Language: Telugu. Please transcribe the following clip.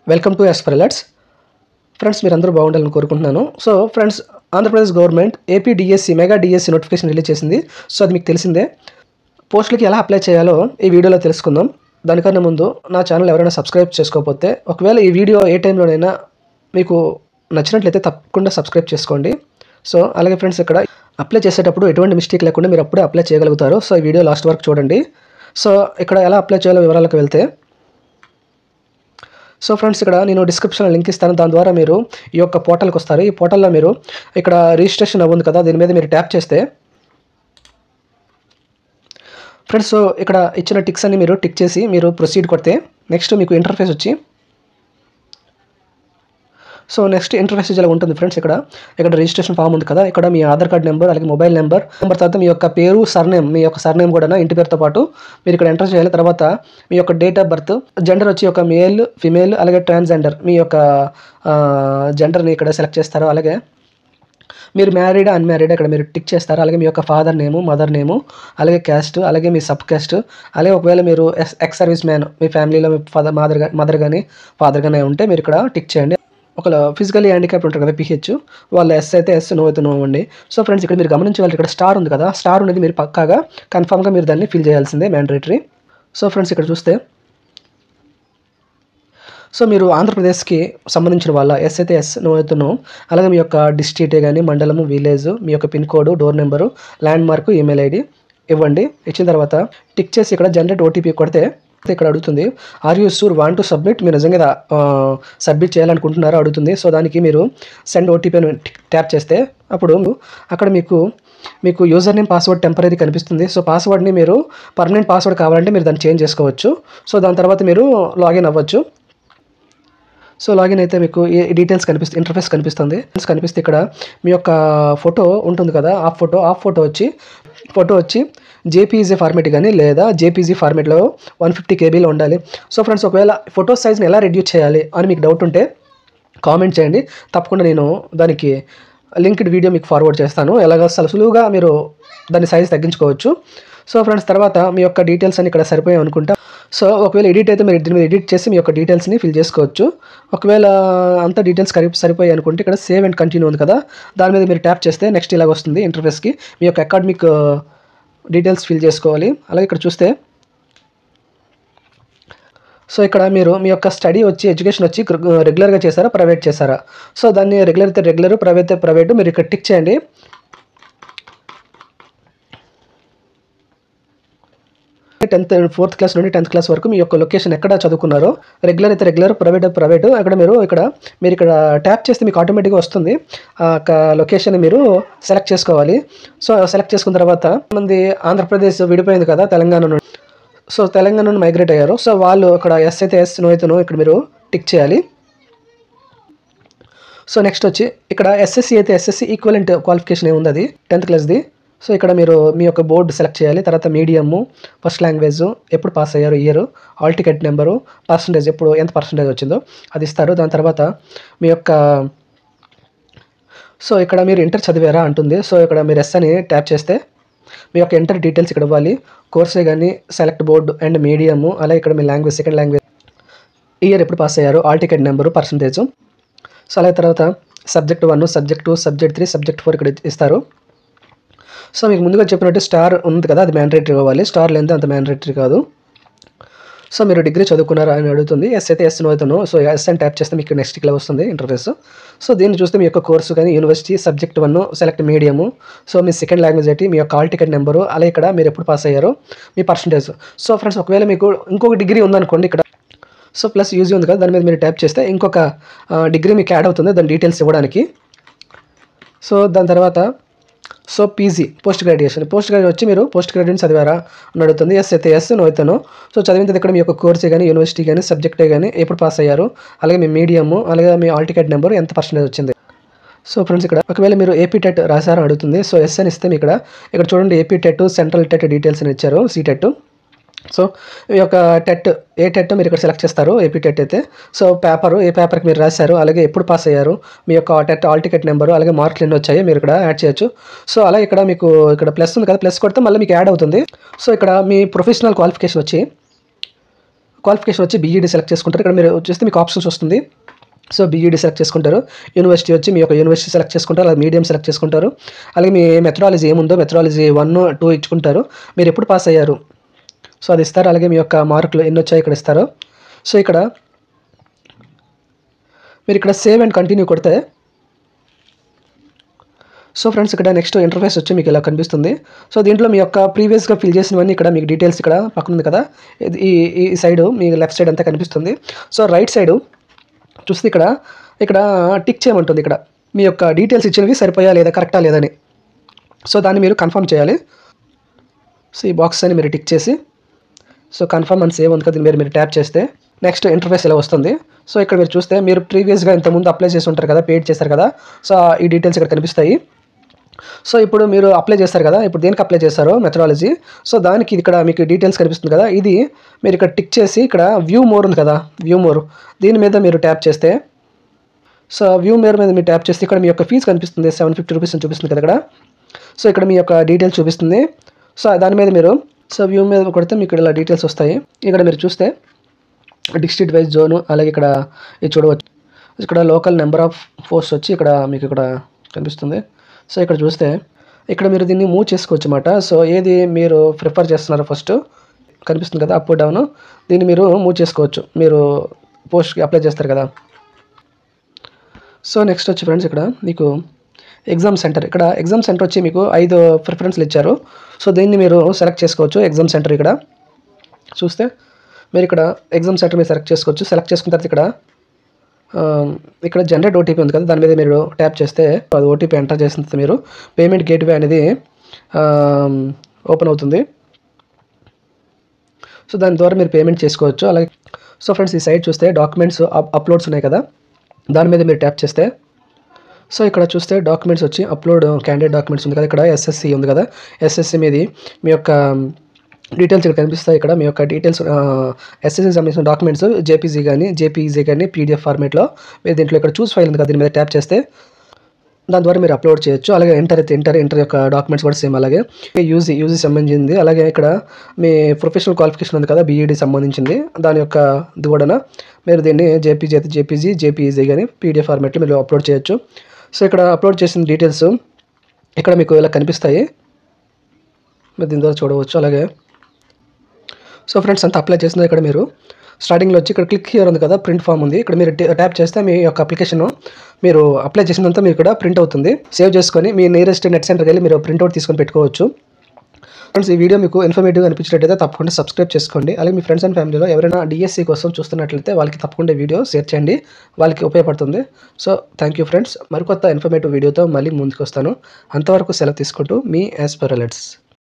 Welcome to yes for alerts. Friends, మీరు అందరూ బాగుండాలని కోరుకుంటున్నాను. So friends, Andhra Pradesh government AP DSC mega DSC notification release చేసింది. సో అది మీకు తెలిసిందే. పోస్టులకి ఎలా అప్లై చేయాలో ఈ వీడియోలో తెలుసుకుందాం. దానికన్నా ముందు నా ఛానల్ ఎవరైనా సబ్స్క్రైబ్ చేసుకోకపోతే, ఒకవేళ ఈ వీడియో ఏ టైంలోనైనా మీకు నచ్చినట్లయితే తప్పకుండా సబ్స్క్రైబ్ చేసుకోండి. సో అలాగే ఫ్రెండ్స్, ఇక్కడ అప్లై చేసేటప్పుడు ఎటువంటి మిస్టేక్ లేకుండా మీరు అప్పుడే అప్లై చేయగలుగుతారు. సో ఈ వీడియో లాస్ట్ వరకు చూడండి. సో ఇక్కడ ఎలా అప్లై చేయాలో వివరాలకు వెళ్తే, సో ఫ్రెండ్స్, ఇక్కడ నేను డిస్క్రిప్షన్లో లింక్ ఇస్తాను. దాని ద్వారా మీరు ఈ యొక్క పోర్టల్కి వస్తారు. ఈ పోర్టల్లో మీరు ఇక్కడ రిజిస్ట్రేషన్ అవ్వదు కదా, దీని మీద మీరు ట్యాప్ చేస్తే ఫ్రెండ్స్, సో ఇక్కడ ఇచ్చిన టిక్స్ అన్ని మీరు టిక్ చేసి మీరు ప్రొసీడ్ కొడితే నెక్స్ట్ మీకు ఇంటర్ఫేస్ వచ్చి, సో నెక్స్ట్ ఇంటర్ఫేస్ ఇలా ఉంటుంది ఫ్రెండ్స్. ఇక్కడ రిజిస్ట్రేషన్ ఫామ్ ఉంది కదా, ఇక్కడ మీ ఆధార్ కార్డ్ నెంబర్ అలాగే మొబైల్ నెంబర్ తర్వాత మీ యొక్క పేరు, సర్నేమ్, మీ యొక్క సర్నేమ్ కూడా ఇంటి పేరుతో పాటు మీరు ఇక్కడ ఎంటర్ చేయాలి. తర్వాత మీ యొక్క డేట్ ఆఫ్ బర్త్, జెండర్ వచ్చి ఒక మేల్, ఫిమేల్ అలాగే ట్రాన్స్జెండర్ మీ యొక్క జెండర్ని ఇక్కడ సెలెక్ట్ చేస్తారు. అలాగే మీరు మ్యారీడా అన్మ్యారీడా ఇక్కడ మీరు టిక్ చేస్తారు. అలాగే మీ యొక్క ఫాదర్ నేము, మదర్ నేము, అలాగే క్యాస్ట్, అలాగే మీ సబ్ క్యాస్ట్, అలాగే ఒకవేళ మీరు ఎక్స్ సర్వీస్ మ్యాన్ మీ ఫ్యామిలీలో మీ మదర్ కానీ ఫాదర్ కానీ ఉంటే మీరు ఇక్కడ టిక్ చేయండి. ఒక ఫిజికల్లీ హ్యాండిక్యాప్డ్ ఉంటారు కదా, పిహెచ్, వాళ్ళు ఎస్ అయితే ఎస్, నో అయితే నో అండి. సో ఫ్రెండ్స్, ఇక్కడ మీరు గమనించవాలి, ఇక్కడ స్టార్ ఉంది కదా, స్టార్ అనేది మీరు పక్కాగా కన్ఫామ్గా మీరు దాన్ని ఫిల్ చేయాల్సిందే, మ్యాండేటరీ. సో ఫ్రెండ్స్, ఇక్కడ చూస్తే, సో మీరు ఆంధ్రప్రదేశ్కి సంబంధించిన వాళ్ళ ఎస్ అయితే ఎస్, నో అయితే నో, అలాగే మీ యొక్క డిస్ట్రిక్ట్ కానీ మండలము, విలేజ్, మీ యొక్క pin code, door number, land mark, email ID ఇవ్వండి. ఇచ్చిన తర్వాత టిక్ చేసి ఇక్కడ జనరేట్ ఓటీపీ కొడితే ఇక్కడ అడుగుతుంది, are you sure want to submit, మీరు నిజంగా సబ్మిట్ చేయాలనుకుంటున్నారో అడుగుతుంది. సో దానికి మీరు సెండ్ ఓటీపీ అని ట్యాప్ చేస్తే అప్పుడు అక్కడ మీకు యూజర్ నేమ్, పాస్వర్డ్ టెంపరీ కనిపిస్తుంది. సో పాస్వర్డ్ని మీరు పర్మనెంట్ పాస్వర్డ్ కావాలంటే మీరు దాన్ని చేంజ్ చేసుకోవచ్చు. సో దాని తర్వాత మీరు లాగిన్ అవ్వచ్చు. సో లాగిన్ అయితే మీకు ఈ డీటెయిల్స్ ఇంటర్ఫేస్ కనిపిస్తే ఇక్కడ మీ యొక్క ఫోటో ఉంటుంది కదా, ఆ ఫోటో వచ్చి జేపీజీ ఫార్మేట్ కానీ లేదా జేపీజీ ఫార్మేట్లో 150 KBలో ఉండాలి. సో ఫ్రెండ్స్, ఒకవేళ ఫోటో సైజ్ని ఎలా రెడ్యూస్ చేయాలి అని మీకు డౌట్ ఉంటే కామెంట్ చేయండి. తప్పకుండా నేను దానికి లింక్డ్ వీడియో మీకు ఫార్వర్డ్ చేస్తాను, ఎలాగ సులువుగా మీరు దాని సైజ్ తగ్గించుకోవచ్చు. సో ఫ్రెండ్స్, తర్వాత మీ యొక్క డీటెయిల్స్ అని ఇక్కడ సరిపోయాయి అనుకుంటా. సో ఒకవేళ ఎడిట్ అయితే మీరు దీని మీద ఎడిట్ చేసి మీ యొక్క డీటెయిల్స్ని ఫిల్ చేసుకోవచ్చు. ఒకవేళ అంత డీటెయిల్స్ సరిపోయాయి అనుకుంటే ఇక్కడ సేవ్ అండ్ కంటిన్యూ ఉంది కదా, దాని మీద మీరు ట్యాప్ చేస్తే నెక్స్ట్ ఇలాగ వస్తుంది ఇంటర్ఫేస్కి. మీ యొక్క అకాడమిక్ డీటెయిల్స్ ఫిల్ చేసుకోవాలి. అలాగే ఇక్కడ చూస్తే, సో ఇక్కడ మీరు మీ యొక్క స్టడీ వచ్చి ఎడ్యుకేషన్ వచ్చి రెగ్యులర్గా చేశారా, ప్రైవేట్ చేశారా. సో దాన్ని రెగ్యులర్ అయితే రెగ్యులర్, ప్రైవేట్ అయితే ప్రైవేట్ మీరు ఇక్కడ టిక్ చేయండి. ఫోర్త్ క్లాస్ నుండి 10th క్లాస్ వరకు మీ యొక్క లొకేషన్ ఎక్కడ చదువుకున్నారో, రెగ్యులర్ అయితే రెగ్యులర్, ప్రైవేట్ అయితే ప్రైవేట్, అక్కడ మీరు ఇక్కడ ట్యాప్ చేస్తే మీకు ఆటోమేటిక్గా వస్తుంది. ఆ లొకేషన్ మీరు సెలెక్ట్ చేసుకోవాలి. సో సెలెక్ట్ చేసుకున్న తర్వాత మంది ఆంధ్రప్రదేశ్ విడిపోయింది కదా తెలంగాణ నుండి, సో తెలంగాణ నుండి మైగ్రేట్ అయ్యారు. సో వాళ్ళు ఇక్కడ ఎస్ అయితే ఎస్, నో అయితే నో ఇక్కడ మీరు టిక్ చేయాలి. సో నెక్స్ట్ వచ్చి ఇక్కడ ఎస్ఎస్సి అయితే ఎస్ఎస్సి ఈక్వలెంట్ క్వాలిఫికేషన్ ఏముంది, అది 10th క్లాస్ది. సో ఇక్కడ మీరు మీ యొక్క బోర్డు సెలెక్ట్ చేయాలి. తర్వాత మీడియము, ఫస్ట్ లాంగ్వేజ్, ఎప్పుడు పాస్ అయ్యారు, year, hall ticket number, percentage, ఎంత పర్సంటేజ్ వచ్చిందో అది ఇస్తారు. దాని తర్వాత మీ యొక్క, సో ఇక్కడ మీరు ఇంటర్ చదివారా అంటుంది. సో ఇక్కడ మీరు ఎస్ అని ట్యాప్ చేస్తే మీ యొక్క ఇంటర్ డీటెయిల్స్ ఇక్కడ ఇవ్వాలి. కోర్సే కానీ సెలెక్ట్ బోర్డు అండ్ మీడియము, అలాగే ఇక్కడ మీ లాంగ్వేజ్, సెకండ్ లాంగ్వేజ్, ఇయర్ ఎప్పుడు పాస్ అయ్యారు, hall ticket number, percentage. So అలాగే తర్వాత సబ్జెక్ట్ 1, సబ్జెక్ట్ 2, సబ్జెక్ట్ 3, సబ్జెక్ట్ 4 ఇక్కడ ఇస్తారు. సో మీకు ముందుగా చెప్పినట్టు స్టార్ ఉంది కదా, అది మ్యాండేటరీ కావాలి, స్టార్ లేనిదే అంత మ్యాండేటరీ కాదు. సో మీరు డిగ్రీ చదువుకున్నారా అని అడుగుతుంది. ఎస్ అయితే ఎస్, నో అయితే నో. సో ఎస్ అని ట్యాప్ చేస్తే మీకు నెక్స్ట్ ఇలా వస్తుంది ఇంటర్ఫేస్. సో దీన్ని చూస్తే మీ యొక్క కోర్సు కానీ university, subject 1, select medium, so మీ సెకండ్ లాంగ్వేజ్ ఏంటి, మీ యొక్క హాల్ టికెట్ నెంబరు, అలాగే ఇక్కడ మీరు ఎప్పుడు పాస్ అయ్యారో, మీ పర్సంటేజ్. సో ఫ్రెండ్స్, ఒకవేళ మీకు ఇంకొక డిగ్రీ ఉందనుకోండి ఇక్కడ, సో ప్లస్ యూజీ ఉంది కదా, దాని మీద మీరు ట్యాప్ చేస్తే ఇంకొక డిగ్రీ మీకు యాడ్ అవుతుంది దాని డీటెయిల్స్ ఇవ్వడానికి. సో దాని తర్వాత సో పీజీ, పోస్ట్ గ్రాడ్యుయేషన్ వచ్చి మీరు పోస్ట్ గ్రాడ్యుయేషన్ చదివారా అని అడుగుతుంది. ఎస్ అయితే ఎస్, నో అయితే నో. సో చదివిన ఇక్కడ మీ యొక్క కోర్సే కానీ యూనివర్సిటీ కానీ సబ్జెక్టే కానీ ఎప్పుడు పాస్ అయ్యారు, అలాగే మీ మీడియము, అలాగే మీ హాల్ టికెట్ నెంబర్, ఎంత పర్సెంటేజ్ వచ్చింది. సో ఫ్రెండ్స్, ఇక్కడ ఒకవేళ మీరు ఏపీ టెట్ రాసారా అడుగుతుంది. సో ఎస్ అని ఇస్తే మీ ఇక్కడ చూడండి AP TET, central TET details అని ఇచ్చారు, సీటెట్. సో ఈ యొక్క ఏ టెట్ మీరు ఇక్కడ సెలెక్ట్ చేస్తారు, ఏపీ టెట్ అయితే. సో ఏ పేపర్కి మీరు రాశారు, అలాగే ఎప్పుడు పాస్ అయ్యారు, మీ యొక్క హాల్ టికెట్ నెంబరు, అలాగే మార్కులు ఎన్ని వచ్చాయో మీరు ఇక్కడ యాడ్ చేయొచ్చు. సో అలాగే ఇక్కడ మీకు ఇక్కడ ప్లస్ ఉంది కదా, ప్లస్ కొడితే మళ్ళీ మీకు యాడ్ అవుతుంది. సో ఇక్కడ మీ ప్రొఫెషనల్ క్వాలిఫికేషన్ వచ్చి క్వాలిఫికేషన్ వచ్చి బీఈడీ సెలెక్ట్ చేసుకుంటారు. ఇక్కడ మీరు చూస్తే మీకు ఆప్షన్స్ వస్తుంది. సో బీఈడీ సెలెక్ట్ చేసుకుంటారు. యూనివర్సిటీ వచ్చి మీ యొక్క యూనివర్సిటీ సెలెక్ట్ చేసుకుంటారు, అలాగే మీడియం సెలెక్ట్ చేసుకుంటారు. అలాగే మీ మెథడాలజీ ఏముందో మెథడాలజీ 1, 2 ఇచ్చుకుంటారు. మీరు ఎప్పుడు పాస్ అయ్యారు సో అది ఇస్తారు. అలాగే మీ యొక్క మార్కులు ఎన్ని వచ్చాయో ఇక్కడ ఇస్తారు. సో ఇక్కడ మీరు ఇక్కడ సేవ్ అండ్ కంటిన్యూ కొడితే సో ఫ్రెండ్స్ ఇక్కడ నెక్స్ట్ ఇంటర్ఫేస్ వచ్చి మీకు ఇలా కనిపిస్తుంది. సో దీంట్లో మీ యొక్క ప్రీవియస్గా ఫిల్ చేసినవన్నీ ఇక్కడ మీకు డీటెయిల్స్ ఇక్కడ పక్కన ఉంది కదా, ఈ సైడు మీ లెఫ్ట్ సైడ్ అంతా కనిపిస్తుంది. సో రైట్ సైడు చూస్తే ఇక్కడ టిక్ చేయమంటుంది. ఇక్కడ మీ యొక్క డీటెయిల్స్ ఇచ్చినవి సరిపోయా లేదా కరెక్టా లేదని సో దాన్ని మీరు కన్ఫర్మ్ చేయాలి. సో ఈ బాక్స్ అని మీరు టిక్ చేసి సో కన్ఫర్మ్ అని సేవ్ ఉంది కదా, మీరు ట్యాప్ చేస్తే నెక్స్ట్ ఇంటర్ఫేస్ ఇలా వస్తుంది. సో ఇక్కడ మీరు చూస్తే మీరు ప్రీవియస్గా ఇంతకుముందు అప్లై చేసి ఉంటారు కదా, పేడ్ చేశారు కదా, సో ఈ డీటెయిల్స్ ఇక్కడ కనిపిస్తాయి. సో ఇప్పుడు మీరు అప్లై చేస్తారు కదా, ఇప్పుడు దేనికి అప్లై చేస్తారో మెథడాలజీ, సో దానికి ఇక్కడ మీకు డీటెయిల్స్ కనిపిస్తుంది కదా, ఇది మీరు ఇక్కడ టిక్ చేసి ఇక్కడ వ్యూ మోర్ ఉంది కదా, వ్యూ మోర్ దీని మీద మీరు ట్యాప్ చేస్తే సో వ్యూ మోర్ మీద మీరు ట్యాప్ చేస్తే ఇక్కడ మీ యొక్క ఫీజు కనిపిస్తుంది 750 రూపీస్ అని చూపిస్తుంది కదా ఇక్కడ. సో ఇక్కడ మీ యొక్క డీటెయిల్స్ చూపిస్తుంది. సో దాని మీద మీరు సో వ్యూ మీద కొడితే మీకు ఇలా డీటెయిల్స్ వస్తాయి. ఇక్కడ మీరు చూస్తే డిస్ట్రిక్ట్ వైజ్ జోను, అలాగే ఇక్కడ ఇది చూడవచ్చు. ఇక్కడ లోకల్ నెంబర్ ఆఫ్ పోస్ట్ వచ్చి ఇక్కడ మీకు ఇక్కడ కనిపిస్తుంది. సో ఇక్కడ చూస్తే ఇక్కడ మీరు దీన్ని మూవ్ చేసుకోవచ్చు అన్నమాట. సో ఏది మీరు ప్రిఫర్ చేస్తున్నారో ఫస్ట్ కనిపిస్తుంది కదా, అప్ డౌన్, దీన్ని మీరు మూవ్ చేసుకోవచ్చు. మీరు పోస్ట్కి అప్లై చేస్తారు కదా. సో నెక్స్ట్ వచ్చి ఫ్రెండ్స్ ఇక్కడ మీకు ఎగ్జామ్ సెంటర్, ఇక్కడ ఎగ్జామ్ సెంటర్ వచ్చి మీకు 5 ప్రిఫరెన్స్లు ఇచ్చారు. సో దీన్ని మీరు సెలెక్ట్ చేసుకోవచ్చు. ఎగ్జామ్ సెంటర్ ఇక్కడ చూస్తే మీరు ఇక్కడ ఎగ్జామ్ సెంటర్ మీరు సెలెక్ట్ చేసుకోవచ్చు. సెలెక్ట్ చేసుకున్న తర్వాత ఇక్కడ జనరేట్ ఓటీపీ ఉంది కదా, దాని మీద మీరు ట్యాప్ చేస్తే అది ఓటీపీ ఎంటర్ చేసిన తర్వాత మీరు పేమెంట్ గేట్వే అనేది ఓపెన్ అవుతుంది. సో దాని ద్వారా మీరు పేమెంట్ చేసుకోవచ్చు. అలాగే సో ఫ్రెండ్స్ ఈ సైట్ చూస్తే డాక్యుమెంట్స్ అప్లోడ్స్ ఉన్నాయి కదా, దాని మీద మీరు ట్యాప్ చేస్తే సో ఇక్కడ చూస్తే డాక్యుమెంట్స్ వచ్చి అప్లోడ్ క్యాండిడేట్ డాక్యుమెంట్స్ ఉంది కదా, ఇక్కడ ఎస్ఎస్సి ఉంది కదా, ఎస్ఎస్సి మీద మీ యొక్క డీటెయిల్స్ ఇక్కడ కనిపిస్తాయి. ఇక్కడ మీ యొక్క డీటెయిల్స్ ఎస్ఎస్సికి సంబంధించిన డాక్యుమెంట్స్ జేపీఈజీ కానీ పీడిఎఫ్ ఫార్మేట్లో మీరు దీంట్లో ఇక్కడ చూస్ ఫైల్ ఉంది కదా, దీని మీద ట్యాప్ చేస్తే దాని ద్వారా మీరు అప్లోడ్ చేయొచ్చు. అలాగే ఇంటర్ యొక్క డాక్యుమెంట్స్ కూడా సేమ్. అలాగే యూజీ సంబంధించింది. అలాగే ఇక్కడ మీ ప్రొఫెషనల్ క్వాలిఫికేషన్ ఉంది కదా, బీఈడీ సంబంధించింది, దాని యొక్క ఇది కూడా మీరు దీన్ని జేపీఈజీ కానీ పీడిఎఫ్ ఫార్మేట్లో మీరు అప్లోడ్ చేయొచ్చు. సో ఇక్కడ అప్లోడ్ చేసిన డీటెయిల్స్ ఇక్కడ మీకు ఇలా కనిపిస్తాయి, మీరు దీని ద్వారా చూడవచ్చు. అలాగే సో ఫ్రెండ్స్ అంతా అప్లై చేసిన ఇక్కడ మీరు స్టార్టింగ్లో వచ్చి ఇక్కడ క్లిక్ హియర్ ఉంది కదా, ప్రింట్ ఫామ్ ఉంది, ఇక్కడ మీరు ట్యాప్ చేస్తే మీ యొక్క అప్లికేషన్ మీరు అప్లై చేసినంత మీకు ఇక్కడ ప్రింట్ అవుతుంది. సేవ్ చేసుకొని మీ నియరెస్ట్ నెట్ సెంటర్కి వెళ్ళి మీరు ప్రింట్అవుట్ తీసుకొని పెట్టుకోవచ్చు. ఫ్రెండ్స్ ఈ వీడియో మీకు ఇన్ఫర్మేటివ్ అనిపించినట్లయితే తప్పకుండా సబ్స్క్రైబ్ చేసుకోండి. అలాగే మీ ఫ్రెండ్స్ అండ్ ఫ్యామిలీలో ఎవరైనా డిఎస్సి కోసం చూస్తున్నట్లయితే వాళ్ళకి తప్పకుండా వీడియో షేర్ చేయండి, వాళ్ళకి ఉపయోగపడుతుంది. సో థ్యాంక్ యూ ఫ్రెండ్స్, మరికొత్త ఇన్ఫర్మేటివ్ వీడియోతో మళ్ళీ ముందుకు వస్తాను. అంతవరకు సెలవు తీసుకుంటూ మీ యాస్పిరెంట్స్.